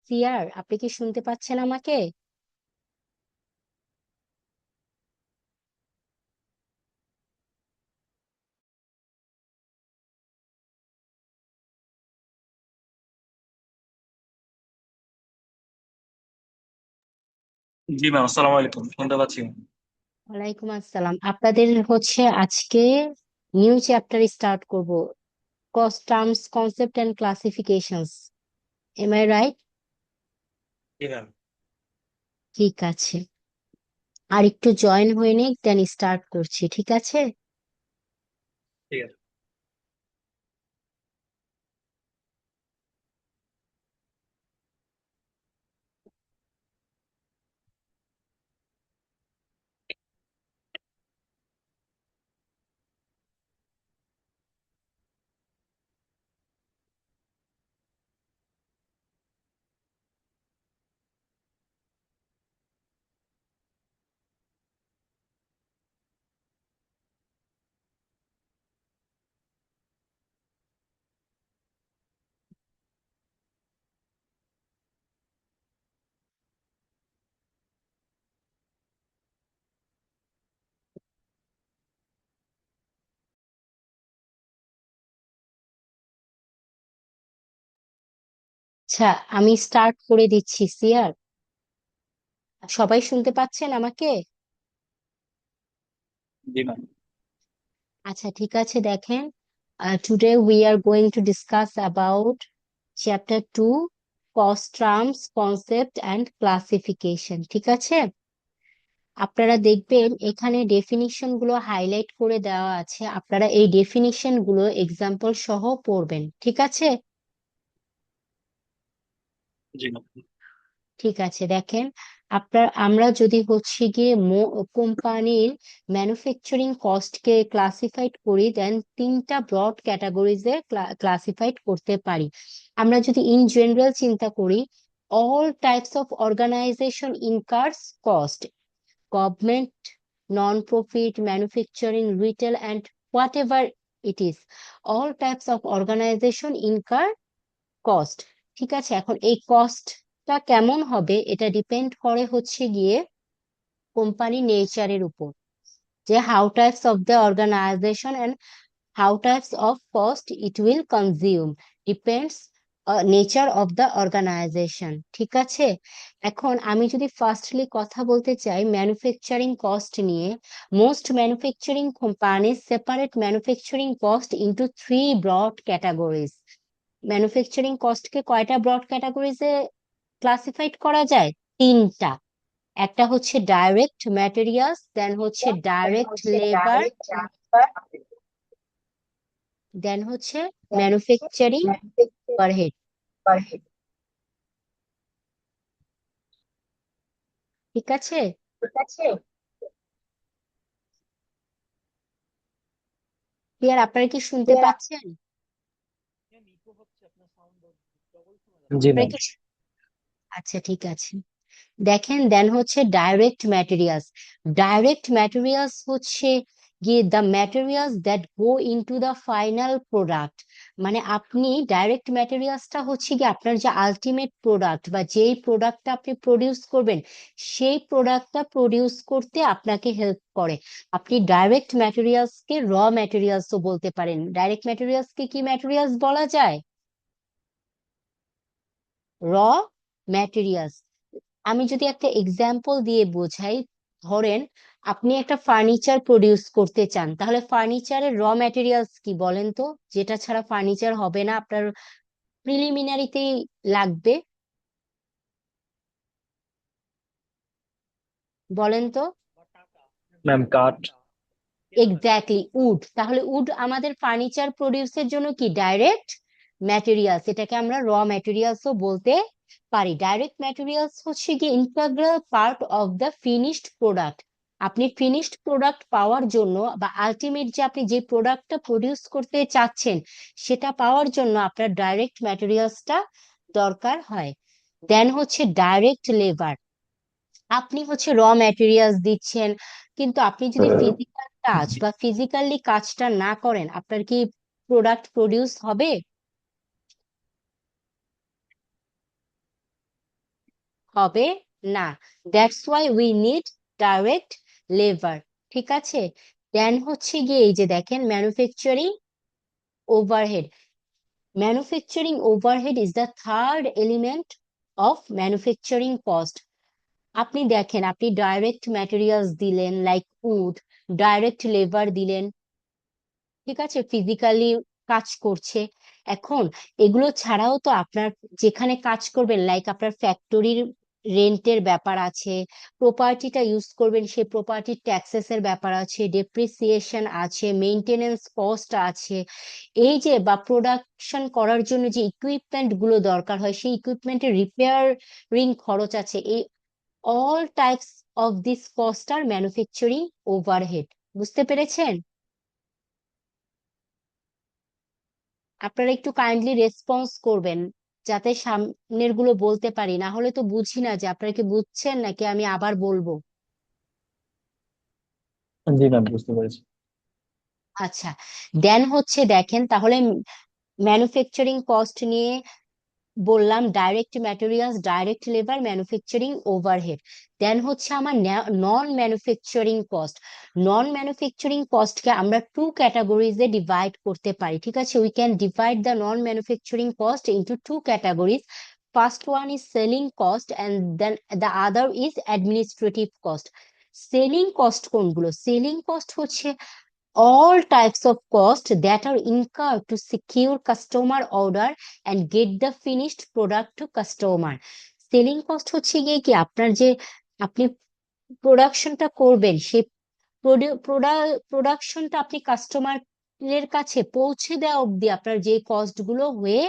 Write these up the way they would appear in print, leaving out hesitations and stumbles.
সিয়ার, আপনি কি শুনতে পাচ্ছেন আমাকে? জি ম্যাম, আসসালামু আলাইকুম, শুনতে পাচ্ছি। ওয়ালাইকুম আসসালাম। আপনাদের আজকে নিউ চ্যাপ্টার স্টার্ট করব, cost, terms, concept and classifications. Am I right? জি ম্যাম। ঠিক আছে, আর একটু জয়েন হয়ে নিক, দেন স্টার্ট করছি, ঠিক আছে? ঠিক আছে। আচ্ছা, আমি স্টার্ট করে দিচ্ছি সিয়ার। সবাই শুনতে পাচ্ছেন আমাকে? জি ম্যাম। আচ্ছা, ঠিক আছে, দেখেন, today we are going to discuss about chapter 2, cost, terms, concept and classification, ঠিক আছে? আপনারা দেখবেন এখানে ডেফিনিশন গুলো হাইলাইট করে দেওয়া আছে, আপনারা এই ডেফিনিশন গুলো এক্সাম্পল সহ পড়বেন, ঠিক আছে? জি ম্যাম। ঠিক আছে, দেখেন, আমরা যদি গিয়ে কোম্পানির ম্যানুফ্যাকচারিং কস্ট কে ক্লাসিফাইড করি, দেন তিনটা ব্রড ক্যাটাগরিজে ক্লাসিফাইড করতে পারি। আমরা যদি ইন জেনারেল চিন্তা করি, all types of organization incurs cost, government, non-profit, manufacturing, retail, and whatever it is, all types of organization incur cost। ঠিক আছে, এখন এই কস্টটা কেমন হবে এটা ডিপেন্ড করে গিয়ে কোম্পানি নেচারের উপর, যে how types of the organisation and how types of cost it will consume depends nature of the organization, ঠিক আছে? এখন আমি যদি ফার্স্টলি কথা বলতে চাই ম্যানুফ্যাকচারিং কস্ট নিয়ে, most manufacturing companies separate manufacturing cost into three broad categories. Manufacturing কস্টকে কয়টা ব্রড ক্যাটাগরিজে ক্লাসিফাইড করা যায়? তিনটা। একটা হচ্ছে ডাইরেক্ট ম্যাটেরিয়ালস, দেন হচ্ছে ডাইরেক্ট লেবার, দেন হচ্ছে ম্যানুফ্যাকচারিং ওভারহেড, ঠিক আছে? ক্লিয়ার? আপনারা কি শুনতে পাচ্ছেন? জি আপনারা ম্যাম। কি আচ্ছা, ঠিক আছে, দেখেন, দেন হচ্ছে ডাইরেক্ট ম্যাটেরিয়ালস। ডাইরেক্ট ম্যাটেরিয়ালস হচ্ছে গিয়ে the materials that go into the final product. মানে আপনি ডাইরেক্ট ম্যাটেরিয়ালসটা হচ্ছে গিয়ে আপনার যে আলটিমেট প্রোডাক্ট বা যেই প্রোডাক্টটা আপনি প্রডিউস করবেন, সেই প্রোডাক্টটা প্রডিউস করতে আপনাকে হেল্প করে। আপনি ডাইরেক্ট ম্যাটেরিয়ালসকে র ম্যাটেরিয়ালসও বলতে পারেন। ডাইরেক্ট ম্যাটেরিয়ালসকে কি ম্যাটেরিয়ালস বলা যায়? র ম্যাটেরিয়ালস। আমি যদি একটা এক্সাম্পল দিয়ে বোঝাই, ধরেন আপনি একটা ফার্নিচার প্রডিউস করতে চান, তাহলে ফার্নিচারের র ম্যাটেরিয়ালস কি বলেন তো? যেটা ছাড়া ফার্নিচার হবে না, আপনার প্রিলিমিনারিতেই লাগবে, বলেন তো? ম্যাম, কাঠ। Exactly, wood. তাহলে উড আমাদের ফার্নিচার প্রডিউসের জন্য কি ডাইরেক্ট ম্যাটেরিয়ালস, এটাকে আমরা র ম্যাটেরিয়ালসও বলতে পারি। ডাইরেক্ট ম্যাটেরিয়ালস হচ্ছে কি integral part of the finished product. আপনি ফিনিশড প্রোডাক্ট পাওয়ার জন্য বা আলটিমেট যে আপনি যে প্রোডাক্টটা প্রডিউস করতে চাচ্ছেন, সেটা পাওয়ার জন্য আপনার ডাইরেক্ট ম্যাটেরিয়ালসটা দরকার হয়। দেন হচ্ছে ডাইরেক্ট লেবার। আপনি র ম্যাটেরিয়ালস দিচ্ছেন, কিন্তু আপনি যদি ফিজিক্যাল কাজ বা ফিজিক্যালি কাজটা না করেন, আপনার কি প্রোডাক্ট প্রডিউস হবে? হবে না। That's why we need direct labour. ঠিক আছে, দেন হচ্ছে গিয়ে এই যে দেখেন manufacturing overhead. Manufacturing overhead is the third element of manufacturing cost. আপনি দেখেন, আপনি ডাইরেক্ট ম্যাটেরিয়ালস দিলেন লাইক উড, ডাইরেক্ট লেবার দিলেন, ঠিক আছে, ফিজিক্যালি কাজ করছে। এখন এগুলো ছাড়াও তো আপনার যেখানে কাজ করবেন লাইক আপনার ফ্যাক্টরির রেন্টের ব্যাপার আছে, প্রপার্টিটা ইউজ করবেন সেই প্রপার্টির ট্যাক্সেস এর ব্যাপার আছে, ডেপ্রিসিয়েশন আছে, মেইনটেনেন্স কস্ট আছে, এই যে বা প্রোডাকশন করার জন্য যে ইকুইপমেন্ট গুলো দরকার হয় সেই ইকুইপমেন্টের রিপেয়ারিং খরচ আছে। এই all types of this cost আর ম্যানুফ্যাকচারিং ওভারহেড। বুঝতে পেরেছেন? আপনারা একটু কাইন্ডলি রেসপন্স করবেন যাতে সামনের গুলো বলতে পারি, না হলে তো বুঝি না যে আপনারা কি বুঝছেন নাকি আমি আবার বলবো। জি ম্যাম, বুঝতে পেরেছি। আচ্ছা, দেন হচ্ছে দেখেন তাহলে ম্যানুফ্যাকচারিং কস্ট নিয়ে বললাম, direct materials, direct labour, manufacturing overhead. Then হচ্ছে আমার non manufacturing cost. Non manufacturing কস্টকে আমরা টু ক্যাটাগরিজে ডিভাইড করতে পারি। ঠিক আছে, we can divide the non manufacturing cost into two categories. First one is selling cost and then the other is administrative cost. Selling cost কোনগুলো? Selling cost হচ্ছে all types of cost that are incurred to secure customer order and get the finished product to customer. Selling cost হচ্ছে গিয়ে কি আপনার যে আপনি প্রোডাকশনটা করবেন সেই প্রোডাকশনটা আপনি কাস্টমারের কাছে পৌঁছে দেওয়া অবধি আপনার যে কস্ট গুলো হয়ে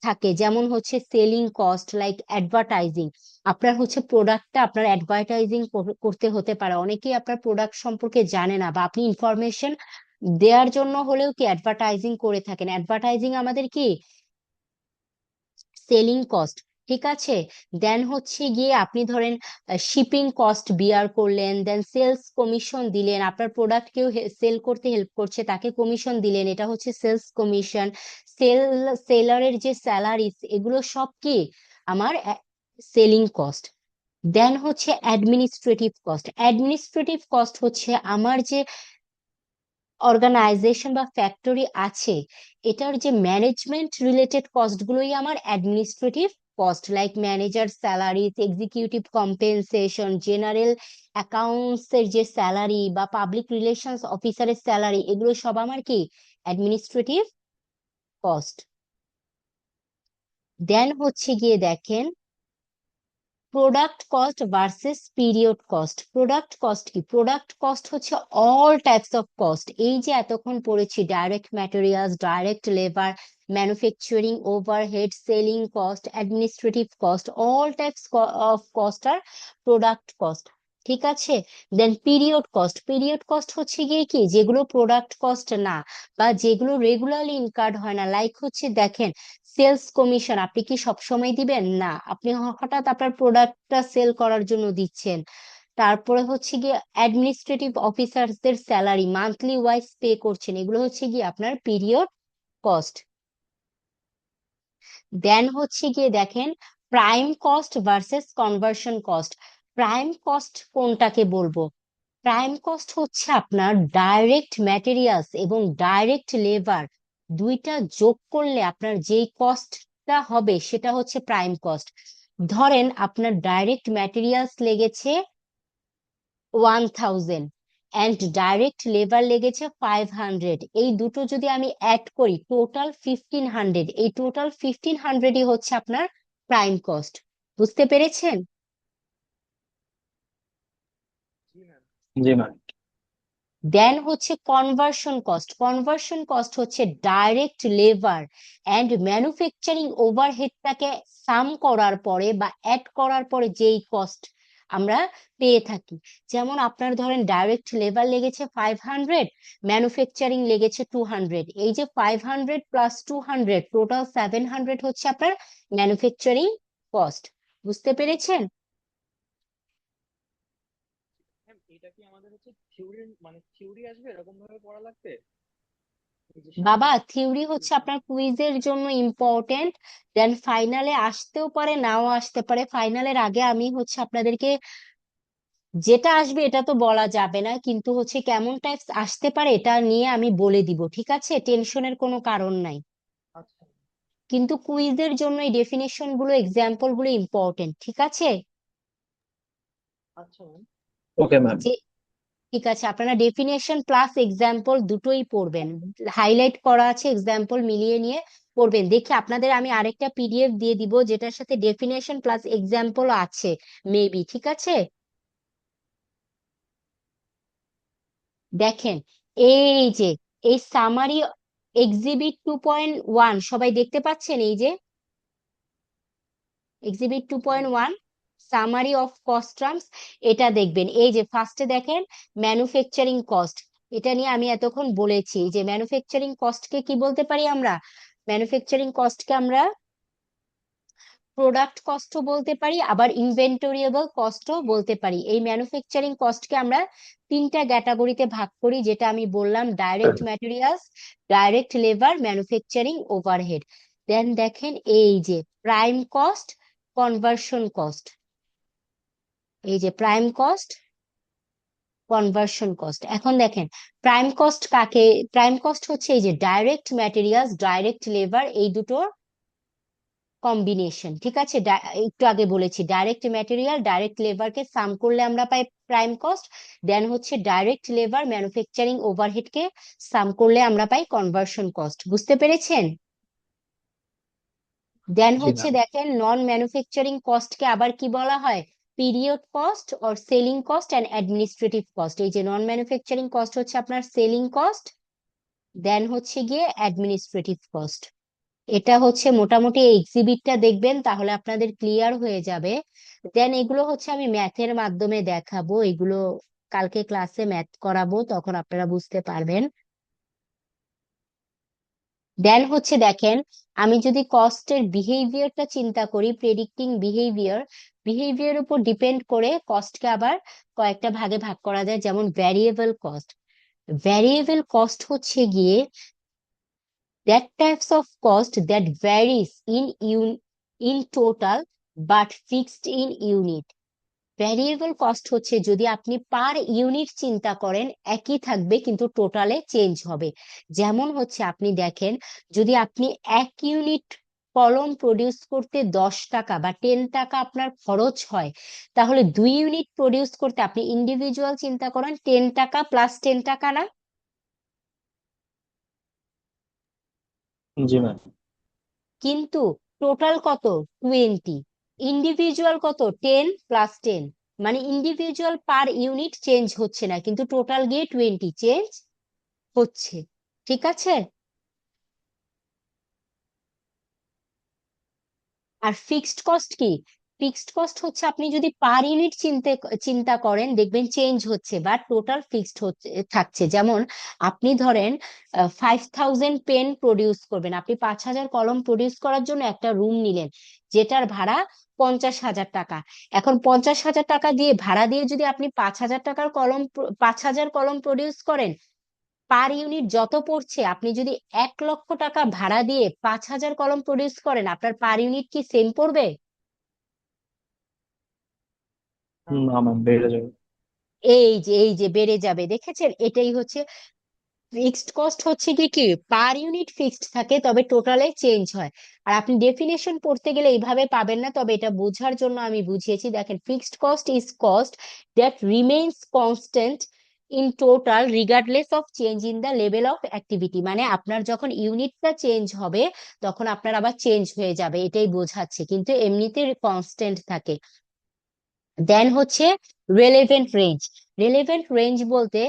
থাকে, যেমন হচ্ছে সেলিং কস্ট লাইক অ্যাডভার্টাইজিং। আপনার হচ্ছে প্রোডাক্টটা আপনার অ্যাডভার্টাইজিং করতে হতে পারে, অনেকেই আপনার প্রোডাক্ট সম্পর্কে জানে না বা আপনি ইনফরমেশন দেওয়ার জন্য হলেও কি অ্যাডভার্টাইজিং করে থাকেন। অ্যাডভার্টাইজিং আমাদের কি সেলিং কস্ট। ঠিক আছে, দেন হচ্ছে গিয়ে আপনি ধরেন শিপিং কস্ট বিয়ার করলেন, দেন সেলস কমিশন দিলেন, আপনার প্রোডাক্ট কেউ সেল করতে হেল্প করছে তাকে কমিশন দিলেন, এটা হচ্ছে সেলস কমিশন। সেল সেলারের যে স্যালারিস এগুলো সব কি আমার সেলিং কস্ট। দেন হচ্ছে অ্যাডমিনিস্ট্রেটিভ কস্ট। অ্যাডমিনিস্ট্রেটিভ কস্ট হচ্ছে আমার যে অর্গানাইজেশন বা ফ্যাক্টরি আছে এটার যে ম্যানেজমেন্ট রিলেটেড কস্ট গুলোই আমার administrative cost, like manager salaries, executive compensation, general accounts এর যে স্যালারি বা পাবলিক রিলেশনস অফিসারের স্যালারি, এগুলো সব আমার কি অ্যাডমিনিস্ট্রেটিভ কস্ট। দেন হচ্ছে গিয়ে দেখেন product cost versus period cost. Product cost কি? প্রোডাক্ট কস্ট হচ্ছে অল টাইপস অফ কস্ট, এই যে এতক্ষণ পড়েছি direct materials, direct labour, manufacturing overhead, selling cost, administrative cost, all types of cost আর প্রোডাক্ট কস্ট। ঠিক আছে, then period cost. Period cost হচ্ছে গিয়ে কি যেগুলো প্রোডাক্ট কস্ট না বা যেগুলো রেগুলারলি ইনকার্ড হয় না, লাইক হচ্ছে দেখেন সেলস কমিশন আপনি কি সব সময় দিবেন না, আপনি হঠাৎ আপনার প্রোডাক্টটা সেল করার জন্য দিচ্ছেন। তারপরে হচ্ছে গিয়ে অ্যাডমিনিস্ট্রেটিভ অফিসারদের স্যালারি মান্থলি ওয়াইজ পে করছেন, এগুলো হচ্ছে গিয়ে আপনার পিরিয়ড কস্ট। দেন হচ্ছে গিয়ে দেখেন prime cost versus conversion cost. Prime cost কোনটাকে বলবো? প্রাইম কস্ট হচ্ছে আপনার ডাইরেক্ট ম্যাটেরিয়ালস এবং ডাইরেক্ট লেবার দুইটা যোগ করলে আপনার যেই কস্টটা হবে সেটা হচ্ছে প্রাইম কস্ট। ধরেন আপনার ডাইরেক্ট ম্যাটেরিয়ালস লেগেছে 1000 অ্যান্ড ডাইরেক্ট লেবার লেগেছে 500, এই দুটো যদি আমি অ্যাড করি টোটাল 1500, এই টোটাল 1500ই হচ্ছে আপনার প্রাইম কস্ট। বুঝতে পেরেছেন? জি ম্যাম। দেন হচ্ছে কনভার্সন কস্ট। কনভার্সন কস্ট হচ্ছে ডাইরেক্ট লেবার অ্যান্ড ম্যানুফ্যাকচারিং ওভারহেডটাকে সাম করার পরে বা অ্যাড করার পরে যেই কস্ট আমরা পেয়ে থাকি। যেমন আপনার ধরেন ডাইরেক্ট লেবার লেগেছে 500, ম্যানুফ্যাকচারিং লেগেছে 200, এই যে 500 প্লাস 200 টোটাল 700 হচ্ছে আপনার ম্যানুফ্যাকচারিং কস্ট। বুঝতে পেরেছেন? ম্যাম, এটা কি আমাদের হচ্ছে থিওরি, মানে থিওরি আসবে এরকম ভাবে পড়া লাগবে? বাবা থিওরি হচ্ছে আপনার কুইজের জন্য ইম্পর্টেন্ট, দেন ফাইনালে আসতেও পারে নাও আসতে পারে। ফাইনালের আগে আমি হচ্ছে আপনাদেরকে যেটা আসবে এটা তো বলা যাবে না, কিন্তু হচ্ছে কেমন টাইপস আসতে পারে এটা নিয়ে আমি বলে দিব, ঠিক আছে? টেনশনের কোনো কারণ নাই। কিন্তু কুইজের জন্য এই ডেফিনেশন গুলো এক্সাম্পল গুলো ইম্পর্টেন্ট, ঠিক আছে? Okay ma'am. যে ঠিক আছে, আপনারা ডেফিনেশন প্লাস এক্সাম্পল দুটোই পড়বেন, হাইলাইট করা আছে, এক্সাম্পল মিলিয়ে নিয়ে পড়বেন। দেখি আপনাদের আমি আরেকটা পিডিএফ দিয়ে দিব যেটার সাথে ডেফিনেশন প্লাস এক্সাম্পল আছে মেবি, ঠিক আছে? দেখেন, এই যে এই সামারি এক্সিবিট 2.1 সবাই দেখতে পাচ্ছেন? এই যে exhibit 2.1 summary of cost terms, এটা দেখবেন। এই যে ফার্স্টে দেখেন ম্যানুফ্যাকচারিং কস্ট, এটা নিয়ে আমি এতক্ষণ বলেছি যে ম্যানুফ্যাকচারিং কস্টকে কি বলতে পারি আমরা? ম্যানুফ্যাকচারিং কস্টকে আমরা প্রোডাক্ট কস্টও বলতে পারি, আবার ইনভেন্টরিয়েবল কস্টও বলতে পারি। এই ম্যানুফ্যাকচারিং কস্টকে আমরা তিনটা ক্যাটাগরিতে ভাগ করি, যেটা আমি বললাম: direct materials, direct labour, manufacturing overhead. Then দেখেন এই যে প্রাইম কস্ট, কনভার্সন কস্ট। এই যে প্রাইম কস্ট, কনভার্সন কস্ট। এখন দেখেন প্রাইম কস্ট কাকে, প্রাইম কস্ট হচ্ছে এই যে ডাইরেক্ট ম্যাটেরিয়ালস, ডাইরেক্ট লেবার, এই দুটোর কম্বিনেশন, ঠিক আছে? একটু আগে বলেছি ডাইরেক্ট ম্যাটেরিয়াল ডাইরেক্ট লেবারকে সাম করলে আমরা পাই প্রাইম কস্ট। দেন হচ্ছে ডাইরেক্ট লেবার ম্যানুফ্যাকচারিং ওভারহেড কে সাম করলে আমরা পাই কনভার্সন কস্ট। বুঝতে পেরেছেন? দেন জি হচ্ছে ম্যাম। দেখেন নন ম্যানুফ্যাকচারিং কস্টকে আবার কি বলা হয়? Period cost or selling cost and administrative cost. এই যে নন ম্যানুফ্যাকচারিং কস্ট হচ্ছে আপনার সেলিং কস্ট, দেন হচ্ছে গিয়ে অ্যাডমিনিস্ট্রেটিভ কস্ট। এটা হচ্ছে মোটামুটি এই এক্সিবিটটা দেখবেন তাহলে আপনাদের ক্লিয়ার হয়ে যাবে। দেন এগুলো হচ্ছে আমি ম্যাথের মাধ্যমে দেখাবো, এগুলো কালকে ক্লাসে ম্যাথ করাবো, তখন আপনারা বুঝতে পারবেন। দেন হচ্ছে দেখেন, আমি যদি কস্টের বিহেভিয়ারটা চিন্তা করি, প্রেডিক্টিং বিহেভিয়ার, বিহেভিয়ার উপর ডিপেন্ড করে কস্টকে আবার কয়েকটা ভাগে ভাগ করা যায়। যেমন ভ্যারিয়েবল কস্ট, ভ্যারিয়েবল কস্ট হচ্ছে গিয়ে that types of cost that varies in total but fixed in unit. Variable cost হচ্ছে যদি আপনি পার ইউনিট চিন্তা করেন একই থাকবে কিন্তু টোটালে চেঞ্জ হবে। যেমন হচ্ছে আপনি দেখেন, যদি আপনি 1 ইউনিট কলম প্রডিউস করতে 10 টাকা বা 10 টাকা আপনার খরচ হয়, তাহলে 2 ইউনিট প্রডিউস করতে আপনি ইন্ডিভিজুয়াল চিন্তা করেন 10 টাকা প্লাস 10 টাকা না? জি ম্যাম। কিন্তু টোটাল কত? 20। ইন্ডিভিজুয়াল কত? 10 + 10। মানে ইন্ডিভিজুয়াল পার ইউনিট চেঞ্জ হচ্ছে না, কিন্তু টোটাল গিয়ে 20 চেঞ্জ হচ্ছে, ঠিক আছে? আর ফিক্সড কস্ট কি? ফিক্সড কস্ট হচ্ছে আপনি যদি পার ইউনিট চিন্তা করেন দেখবেন চেঞ্জ হচ্ছে, বা টোটাল ফিক্সড হচ্ছে থাকছে। যেমন আপনি ধরেন 5000 পেন প্রডিউস করবেন, আপনি 5000 কলম প্রডিউস করার জন্য একটা রুম নিলেন, যেটার ভাড়া 50,000 টাকা। এখন 50,000 টাকা দিয়ে ভাড়া দিয়ে যদি আপনি 5,000 টাকার কলম 5,000 কলম প্রডিউস করেন, পার ইউনিট যত পড়ছে, আপনি যদি 1 লক্ষ টাকা ভাড়া দিয়ে 5,000 কলম প্রডিউস করেন, আপনার পার ইউনিট কি সেম পড়বে? না ম্যাম, বেড়ে যাবে। এই যে বেড়ে যাবে, দেখেছেন? এটাই হচ্ছে ফিক্সড কস্ট, হচ্ছে কি কি পার ইউনিট ফিক্সড থাকে তবে টোটালে চেঞ্জ হয়। আর আপনি ডেফিনেশন পড়তে গেলে এইভাবে পাবেন না, তবে এটা বোঝার জন্য আমি বুঝিয়েছি। দেখেন, fixed cost is cost that remains constant in total regardless of change in the level of activity. মানে আপনার যখন ইউনিটটা চেঞ্জ হবে তখন আপনার আবার চেঞ্জ হয়ে যাবে, এটাই বোঝাচ্ছে, কিন্তু এমনিতে কনস্ট্যান্ট থাকে। দেন হচ্ছে রেলেভেন্ট রেঞ্জ। রেলেভেন্ট রেঞ্জ বলতে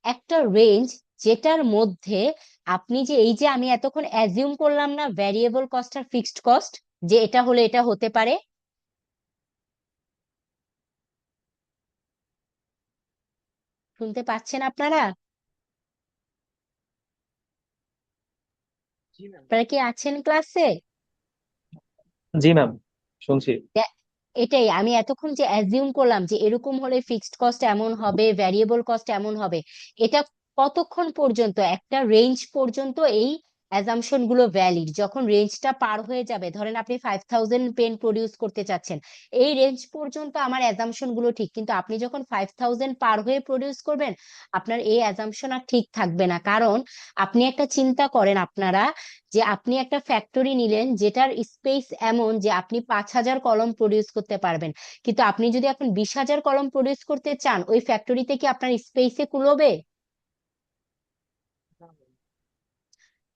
একটা রেঞ্জ যেটার মধ্যে আপনি যে এই যে আমি এতক্ষণ অ্যাজিউম করলাম না ভ্যারিয়েবল কস্ট আর ফিক্সড কস্ট, যে এটা হলে এটা হতে পারে, শুনতে পাচ্ছেন আপনারা? আপনারা কি আছেন ক্লাসে? জি ম্যাম, শুনছি। এটাই আমি এতক্ষণ যে অ্যাজিউম করলাম যে এরকম হলে ফিক্সড কস্ট এমন হবে, ভ্যারিয়েবল কস্ট এমন হবে, এটা কতক্ষণ পর্যন্ত, একটা রেঞ্জ পর্যন্ত এই অ্যাজাম্পশন গুলো ভ্যালিড। যখন রেঞ্জটা পার হয়ে যাবে, ধরেন আপনি 5000 পেন প্রডিউস করতে চাচ্ছেন, এই রেঞ্জ পর্যন্ত আমার অ্যাজাম্পশন গুলো ঠিক, কিন্তু আপনি যখন 5000 পার হয়ে প্রডিউস করবেন, আপনার এই অ্যাজাম্পশন আর ঠিক থাকবে না। কারণ আপনি একটা চিন্তা করেন, আপনারা যে আপনি একটা ফ্যাক্টরি নিলেন যেটার স্পেস এমন যে আপনি 5000 কলম প্রডিউস করতে পারবেন, কিন্তু আপনি যদি এখন 20000 কলম প্রডিউস করতে চান, ওই ফ্যাক্টরিতে কি আপনার স্পেসে কুলোবে?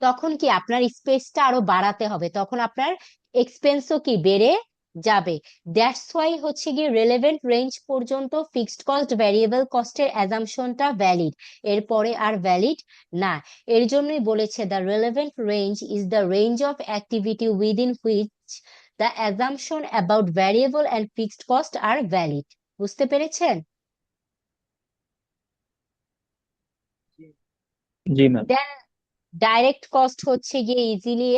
তখন কি আপনার স্পেসটা আরো বাড়াতে হবে, তখন আপনার এক্সপেন্সও কি বেড়ে যাবে। দ্যাটস ওয়াই হচ্ছে গিয়ে রেলেভেন্ট রেঞ্জ পর্যন্ত ফিক্সড কস্ট ভ্যারিয়েবল কস্টের অ্যাজাম্পশনটা ভ্যালিড, এরপরে আর ভ্যালিড না। এর জন্যই বলেছে the relevant range is the range of activity within which the assumption about variable and fixed cost are valid. বুঝতে পেরেছেন? জি ম্যাম। ডাইরেক্ট কস্ট হচ্ছে গিয়ে ইজিলি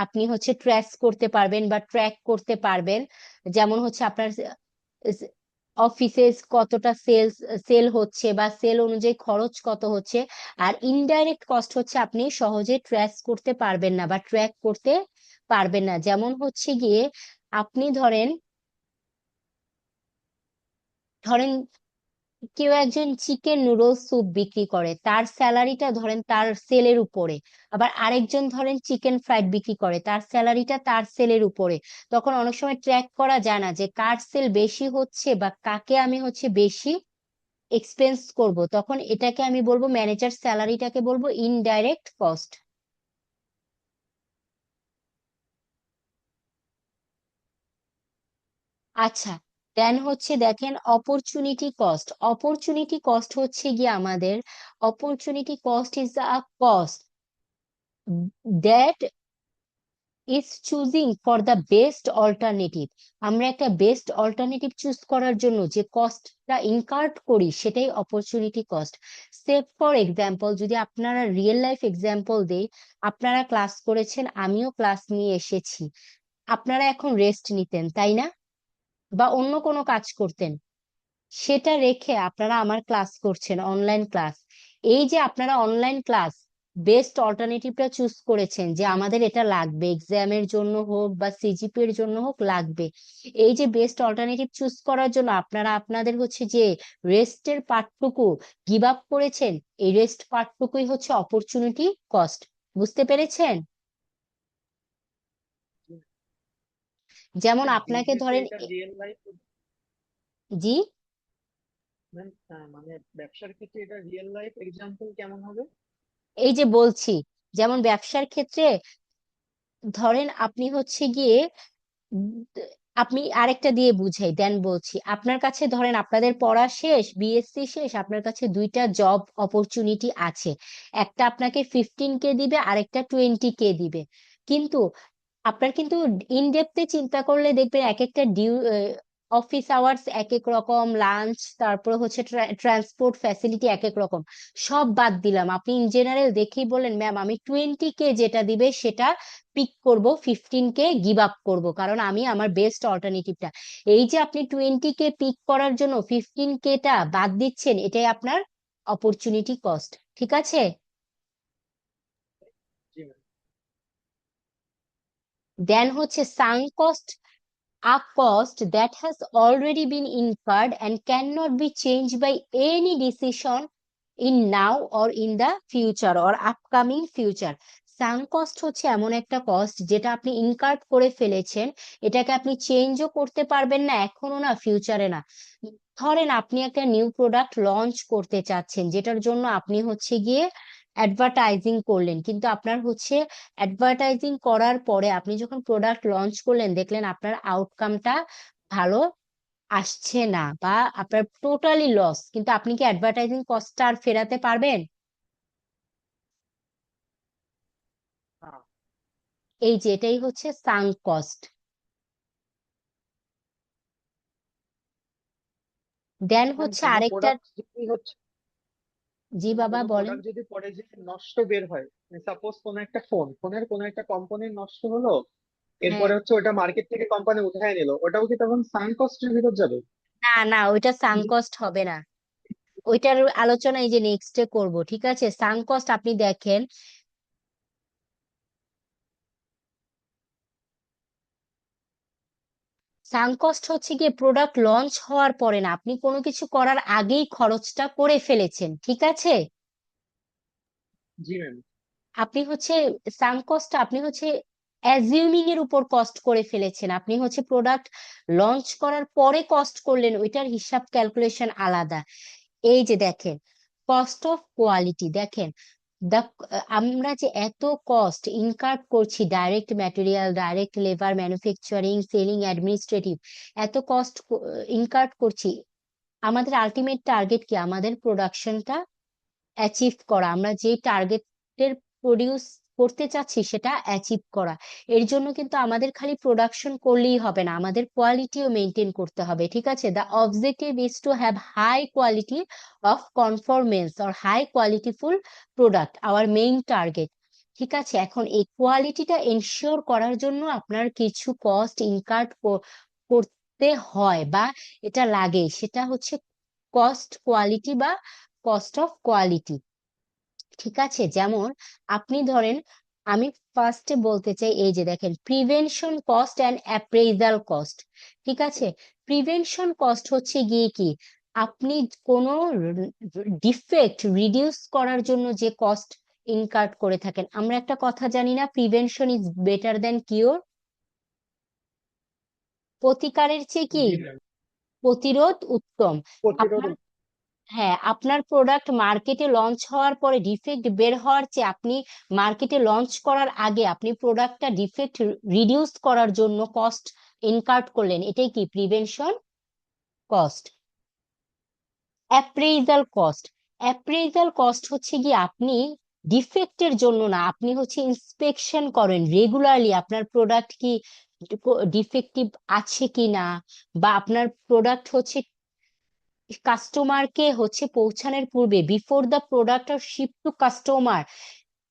আপনি হচ্ছে ট্র্যাক করতে পারবেন বা ট্র্যাক করতে পারবেন। যেমন হচ্ছে আপনার অফিসে কতটা সেল হচ্ছে বা সেল অনুযায়ী খরচ কত হচ্ছে। আর ইনডাইরেক্ট কস্ট হচ্ছে আপনি সহজে ট্র্যাক করতে পারবেন না বা ট্র্যাক করতে পারবেন না। যেমন হচ্ছে গিয়ে আপনি ধরেন ধরেন কেউ একজন চিকেন নুডলস স্যুপ বিক্রি করে, তার স্যালারিটা ধরেন তার সেলের উপরে। আবার আরেকজন ধরেন চিকেন ফ্রাইড বিক্রি করে, তার স্যালারিটা তার সেলের উপরে। তখন অনেক সময় ট্র্যাক করা যায় না যে কার সেল বেশি হচ্ছে বা কাকে আমি হচ্ছে বেশি এক্সপেন্স করব, তখন এটাকে আমি বলবো, ম্যানেজার স্যালারিটাকে বলবো ইনডাইরেক্ট কস্ট। আচ্ছা, দেন হচ্ছে দেখেন অপরচুনিটি কস্ট। অপরচুনিটি কস্ট হচ্ছে গিয়ে আমাদের, opportunity cost is a cost that is choosing for the best alternative. আমরা একটা বেস্ট অল্টারনেটিভ চুজ করার জন্য যে কস্টটা ইনকার্ট করি, সেটাই opportunity cost. Say for example, যদি আপনারা রিয়েল লাইফ এক্সাম্পল দেই, আপনারা ক্লাস করেছেন, আমিও ক্লাস নিয়ে এসেছি, আপনারা এখন রেস্ট নিতেন তাই না, বা অন্য কোনো কাজ করতেন, সেটা রেখে আপনারা আমার ক্লাস করছেন, অনলাইন ক্লাস। এই যে আপনারা অনলাইন ক্লাস বেস্ট অল্টারনেটিভটা চুজ করেছেন যে আমাদের এটা লাগবে, এক্সামের জন্য হোক বা সিজিপি এর জন্য হোক লাগবে, এই যে বেস্ট অল্টারনেটিভ চুজ করার জন্য আপনারা আপনাদের হচ্ছে যে রেস্টের পার্টটুকু গিভ আপ করেছেন, এই রেস্ট পার্টটুকুই হচ্ছে অপরচুনিটি কস্ট। বুঝতে পেরেছেন? যেমন আপনাকে বিজনেসে ধরেন এটা রিয়েল লাইফ। জি, মানে ব্যবসার ক্ষেত্রে এটা রিয়েল লাইফ এক্সাম্পল কেমন হবে? এই যে বলছি, যেমন ব্যবসার ক্ষেত্রে ধরেন আপনি হচ্ছে গিয়ে উম, আপনি আরেকটা দিয়ে বুঝাই দেন বলছি, আপনার কাছে ধরেন আপনাদের পড়া শেষ, বিএসসি শেষ, আপনার কাছে দুইটা জব অপরচুনিটি আছে, একটা আপনাকে 15K দিবে, আরেকটা 20K দিবে। কিন্তু আপনার কিন্তু ইন ডেপথে চিন্তা করলে দেখবেন এক একটা অফিস আওয়ার্স এক এক রকম, লাঞ্চ, তারপর হচ্ছে ট্রান্সপোর্ট ফ্যাসিলিটি এক এক রকম। সব বাদ দিলাম, আপনি ইন জেনারেল দেখেই বলেন ম্যাম আমি 20K যেটা দিবে সেটা পিক করব, 15K গিভ আপ করব, কারণ আমি আমার বেস্ট অল্টারনেটিভটা। এই যে আপনি 20K পিক করার জন্য 15K বাদ দিচ্ছেন, এটাই আপনার অপরচুনিটি কস্ট। ঠিক আছে? জি ম্যাম। দেন হচ্ছে sunk cost, a cost that has already been incurred and cannot be changed by any decision in now or in the future or upcoming future. Sunk cost হচ্ছে এমন একটা কস্ট যেটা আপনি incurred করে ফেলেছেন, এটাকে আপনি চেঞ্জও করতে পারবেন না, এখনো না, ফিউচারে না। ধরেন আপনি একটা নিউ প্রোডাক্ট লঞ্চ করতে চাচ্ছেন, যেটার জন্য আপনি হচ্ছে গিয়ে অ্যাডভার্টাইজিং করলেন, কিন্তু আপনার হচ্ছে অ্যাডভার্টাইজিং করার পরে আপনি যখন প্রোডাক্ট লঞ্চ করলেন, দেখলেন আপনার আউটকামটা ভালো আসছে না বা আপনার টোটালি লস, কিন্তু আপনি কি অ্যাডভার্টাইজিং কস্টটা আর ফেরাতে পারবেন? হ্যাঁ। এই যে এটাই হচ্ছে সাঙ্ক কস্ট। দেন ম্যাম, হচ্ছে কোনো আরেকটা। প্রোডাক্ট যদি হচ্ছে, জি মানে বাবা কোনো বলেন। প্রোডাক্ট যদি পরে যে নষ্ট বের হয়, সাপোজ কোনো একটা ফোনের কোনো একটা কম্পোনেন্ট নষ্ট হলো, হ্যাঁ, এরপরে হচ্ছে ওটা মার্কেট থেকে কোম্পানি উঠায় নিল, ওটাও কি তখন সাঙ্ক কস্টের ভিতর যাবে? না না, ওইটা সাঙ্ক কস্ট হবে না। ওইটার আলোচনা এই যে নেক্সটে করব, ঠিক আছে? সাঙ্ক কস্ট আপনি দেখেন, সাঙ্ক কস্ট হচ্ছে গিয়ে প্রোডাক্ট লঞ্চ হওয়ার পরে না, আপনি কোনো কিছু করার আগেই খরচটা করে ফেলেছেন, ঠিক আছে? জি ম্যাম। আপনি হচ্ছে সাঙ্ক কস্টটা আপনি হচ্ছে অ্যাজিউমিং এর উপর কস্ট করে ফেলেছেন, আপনি হচ্ছে প্রোডাক্ট লঞ্চ করার পরে কস্ট করলেন, ওইটার হিসাব ক্যালকুলেশন আলাদা। এই যে দেখেন, কস্ট অফ কোয়ালিটি দেখেন, দা আমরা যে এত কস্ট ইনকার করছি, direct material, direct labour, manufacturing, selling, administrative, এত কস্ট ইনকার করছি, আমাদের আলটিমেট টার্গেট কি? আমাদের প্রোডাকশনটা অ্যাচিভ করা, আমরা যে টার্গেটের প্রডিউস করতে চাচ্ছি সেটা অ্যাচিভ করা। এর জন্য কিন্তু আমাদের খালি প্রোডাকশন করলেই হবে না, আমাদের কোয়ালিটিও মেনটেন করতে হবে, ঠিক আছে? The objective is to have high quality of conformance or high qualityful product, our main target. ঠিক আছে, এখন এই কোয়ালিটিটা এনশিওর করার জন্য আপনার কিছু কস্ট ইনকার করতে হয় বা এটা লাগে, সেটা হচ্ছে কস্ট কোয়ালিটি বা কস্ট অফ কোয়ালিটি। ঠিক আছে, যেমন আপনি ধরেন, আমি ফার্স্টে বলতে চাই, এই যে দেখেন, prevention cost and appraisal cost. ঠিক আছে, প্রিভেনশন কস্ট হচ্ছে গিয়ে কি, আপনি কোনো ডিফেক্ট রিডিউস করার জন্য যে কস্ট ইনকার করে থাকেন। আমরা একটা কথা জানি না, prevention is better than cure, প্রতিকারের চেয়ে কি জি ম্যাম। প্রতিরোধ উত্তম। প্রতিরোধ। আপনার, হ্যাঁ, আপনার প্রোডাক্ট মার্কেটে লঞ্চ হওয়ার পরে ডিফেক্ট বের হওয়ার চেয়ে আপনি মার্কেটে লঞ্চ করার আগে আপনি প্রোডাক্টটা ডিফেক্ট রিডিউস করার জন্য কস্ট ইনকার করলেন, এটাই কি prevention cost. Appraisal cost, appraisal cost হচ্ছে কি, আপনি ডিফেক্টের জন্য না, আপনি হচ্ছে ইন্সপেকশন করেন রেগুলারলি, আপনার প্রোডাক্ট কি ডিফেক্টিভ আছে কি না, বা আপনার প্রোডাক্ট হচ্ছে কাস্টমারকে হচ্ছে পৌঁছানোর পূর্বে, before the product are ship to customer,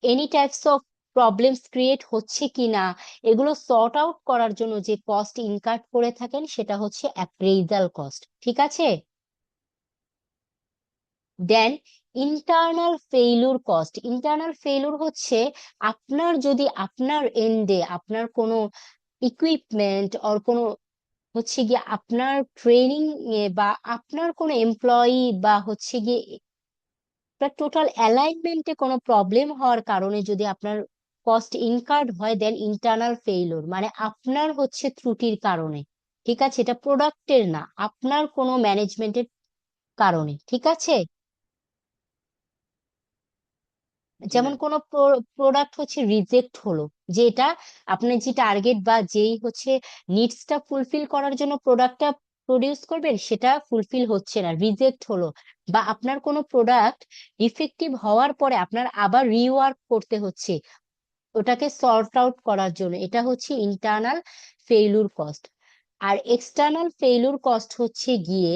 any types of problems create হচ্ছে কিনা, এগুলো সর্ট আউট করার জন্য যে কস্ট ইনকার করে থাকেন সেটা হচ্ছে অ্যাপ্রেইজাল কস্ট, ঠিক আছে? Then internal failure cost, internal failure হচ্ছে আপনার যদি আপনার এন্ডে আপনার কোনো ইকুইপমেন্ট অর কোনো হচ্ছে গিয়ে আপনার ট্রেনিং এ বা আপনার কোনো এমপ্লয়ি বা হচ্ছে গিয়ে টোটাল অ্যালাইনমেন্টে কোনো প্রবলেম হওয়ার কারণে যদি আপনার কস্ট ইনকার্ড হয়, দেন ইন্টারনাল ফেইলুর, মানে আপনার হচ্ছে ত্রুটির কারণে, ঠিক আছে? এটা প্রোডাক্টের না, আপনার কোনো ম্যানেজমেন্টের কারণে, ঠিক আছে? জি যেমন ম্যাম। কোনো প্রোডাক্ট হচ্ছে রিজেক্ট হলো, যে এটা আপনার যে টার্গেট বা যেই হচ্ছে নিডসটা ফুলফিল করার জন্য প্রোডাক্টটা প্রডিউস করবেন সেটা ফুলফিল হচ্ছে না, রিজেক্ট হলো, বা আপনার কোনো প্রোডাক্ট ডিফেক্টিভ হওয়ার পরে আপনার আবার রিওয়ার্ক করতে হচ্ছে ওটাকে সর্ট আউট করার জন্য, এটা হচ্ছে ইন্টারনাল ফেইলুর কস্ট। আর এক্সটার্নাল ফেইলুর কস্ট হচ্ছে গিয়ে,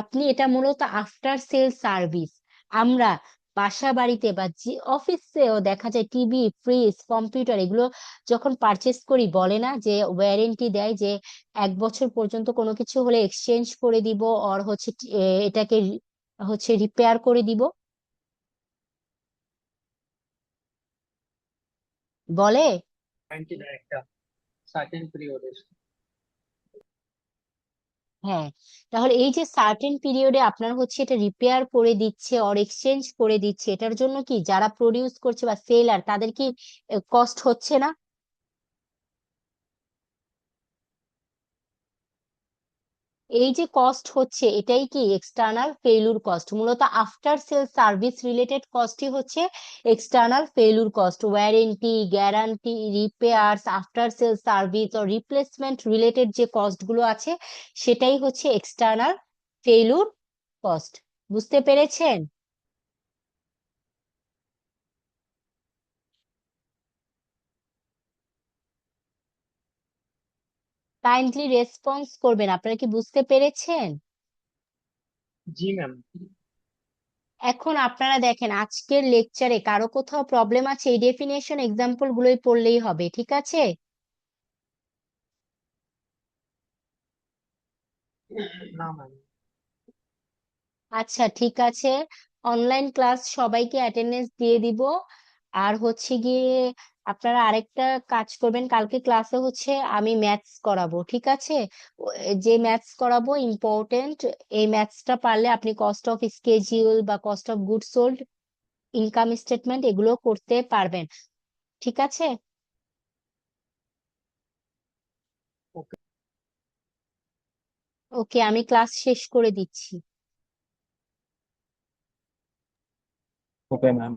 আপনি এটা মূলত আফটার সেল সার্ভিস, আমরা বাসা বাড়িতে বা অফিসেও দেখা যায় টিভি, ফ্রিজ, কম্পিউটার এগুলো যখন পারচেস করি, বলে না যে ওয়ারেন্টি দেয় যে 1 বছর পর্যন্ত কোনো কিছু হলে এক্সচেঞ্জ করে দিব, আর হচ্ছে এটাকে হচ্ছে রিপেয়ার করে দিব, বলে। ওয়ারেন্টি দেয় একটা সার্টেন পিরিয়ডের। হ্যাঁ, তাহলে এই যে সার্টেন পিরিয়ডে আপনার হচ্ছে এটা রিপেয়ার করে দিচ্ছে অর এক্সচেঞ্জ করে দিচ্ছে, এটার জন্য কি যারা প্রডিউস করছে বা সেলার তাদের কি কস্ট হচ্ছে না? এই যে কস্ট হচ্ছে এটাই কি এক্সটার্নাল ফেইলুর কস্ট, মূলত আফটার সেল সার্ভিস রিলেটেড কস্টই হচ্ছে external failure cost, warranty, guarantee, repairs, after sale service ও রিপ্লেসমেন্ট রিলেটেড যে কস্ট গুলো আছে সেটাই হচ্ছে এক্সটার্নাল ফেইলুর কস্ট। বুঝতে পেরেছেন? কাইন্ডলি রেসপন্স করবেন, আপনারা কি বুঝতে পেরেছেন? জি ম্যাম। এখন আপনারা দেখেন, আজকের লেকচারে কারো কোথাও প্রবলেম আছে, এই ডেফিনেশন এক্সাম্পল গুলোই পড়লেই হবে, ঠিক আছে? না ম্যাম। আচ্ছা, ঠিক আছে, অনলাইন ক্লাস সবাইকে অ্যাটেন্ডেন্স দিয়ে দিব। আর হচ্ছে গিয়ে আপনারা আরেকটা কাজ করবেন, কালকে ক্লাসে হচ্ছে আমি ম্যাথস করাবো, ঠিক আছে? যে ম্যাথস করাবো ইম্পর্টেন্ট, এই ম্যাথসটা পারলে আপনি কস্ট অফ স্কেজিউল বা cost of goods sold, income statement এগুলো করতে পারবেন, ঠিক আছে? ওকে। ওকে, আমি ক্লাস শেষ করে দিচ্ছি। Okay ma'am.